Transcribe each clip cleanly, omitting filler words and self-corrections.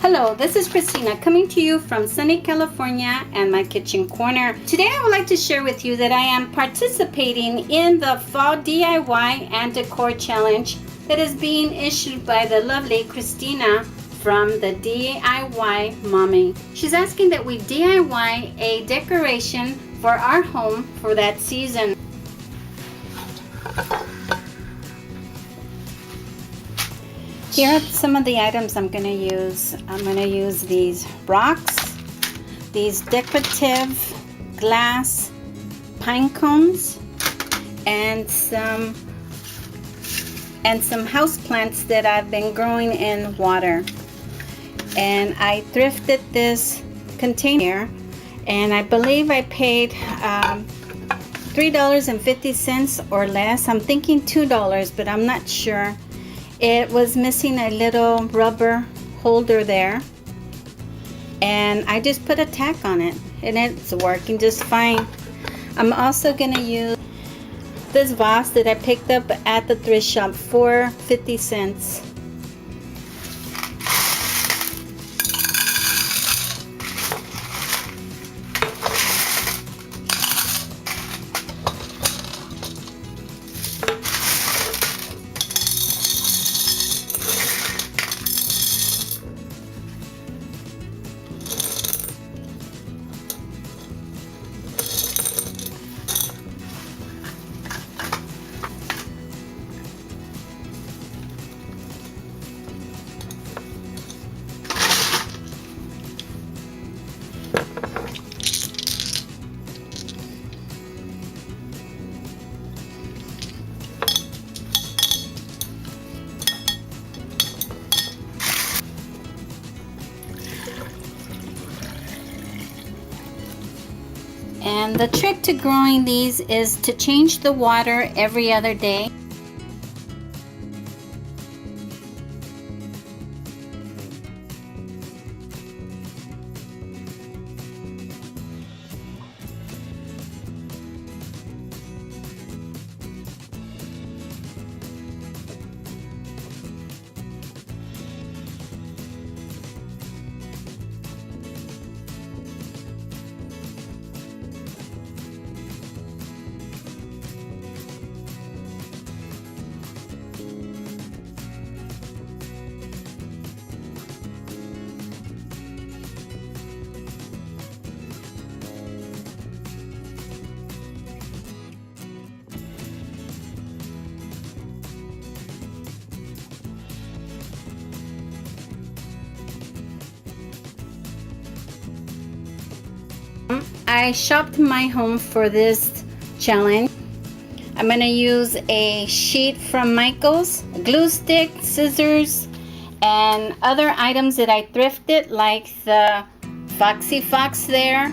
Hello, this is Christina coming to you from sunny California and my kitchen corner. Today I would like to share with you that I am participating in the Fall DIY and Decor Challenge that is being issued by the lovely Christina from the DIY Mommy. She's asking that we DIY a decoration for our home for that season. Here are some of the items I'm going to use. I'm going to use these rocks, these decorative glass pine cones, and some house plants that I've been growing in water. And I thrifted this container, and I believe I paid $3.50 or less. I'm thinking $2, but I'm not sure. It was missing a little rubber holder there, and I just put a tack on it, and it's working just fine. I'm also going to use this vase that I picked up at the thrift shop for 50 cents. And the trick to growing these is to change the water every other day. I shopped my home for this challenge. I'm going to use a sheet from Michael's, a glue stick, scissors, and other items that I thrifted, like the FOXY Fox there,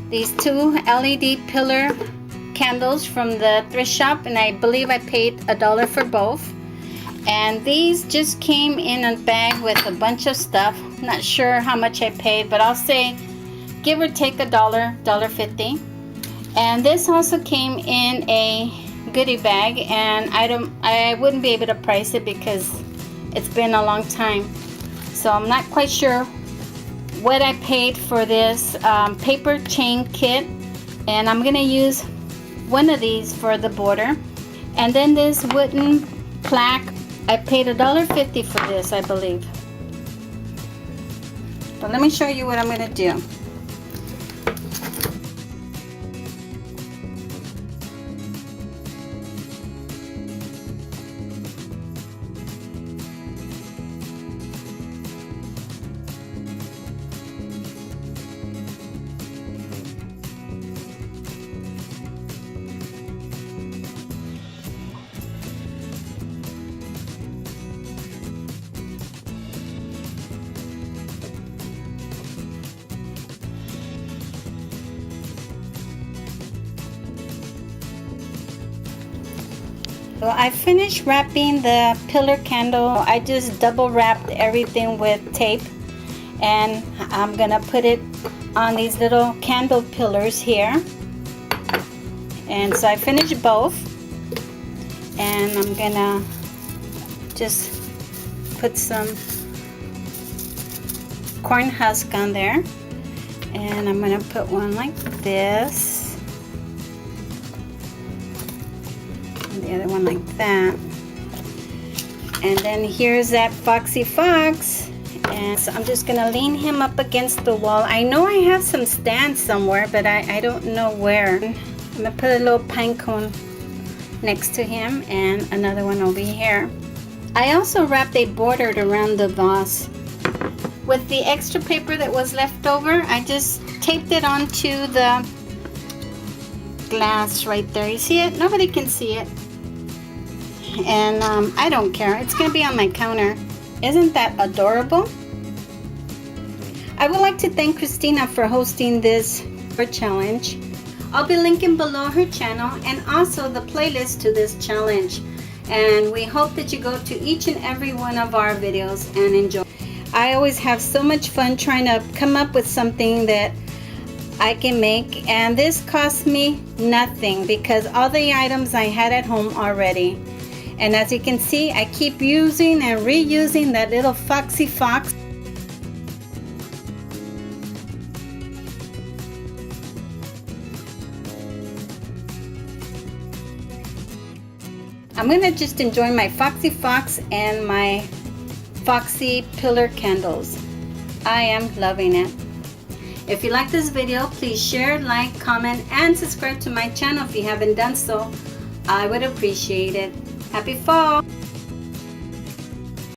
these two LED pillar candles from the thrift shop, and I believe I paid $1 for both. And these just came in a bag with a bunch of stuff. Not sure how much I paid, but I'll say give or take $1.50. And this also came in a goodie bag, and I wouldn't be able to price it because it's been a long time, so I'm not quite sure what I paid for this paper chain kit. And I'm gonna use one of these for the border, and then this wooden plaque. I paid $1.50 for this, I believe. But let me show you what I'm gonna do. So I finished wrapping the pillar candle. I just double wrapped everything with tape, and I'm gonna put it on these little candle pillars here. And so I finished both, and I'm gonna just put some corn husk on there. And I'm going to put one like this. And the other one like that. And then here's that Foxy Fox. And so I'm just going to lean him up against the wall. I know I have some stands somewhere, but I don't know where. I'm going to put a little pine cone next to him and another one over here. I also wrapped a border around the vase. With the extra paper that was left over, I just taped it onto the glass right there. You see it? Nobody can see it. And I don't care. It's going to be on my counter. Isn't that adorable? I would like to thank Christina for hosting this challenge. I'll be linking below her channel and also the playlist to this challenge. And we hope that you go to each and every one of our videos and enjoy. I always have so much fun trying to come up with something that I can make, and this cost me nothing because all the items I had at home already. And as you can see, I keep using and reusing that little Foxy Fox. I'm gonna just enjoy my Foxy Fox and my Foxy pillar candles. I am loving it. If you like this video, please share, like, comment, and subscribe to my channel if you haven't done so. I would appreciate it. Happy fall!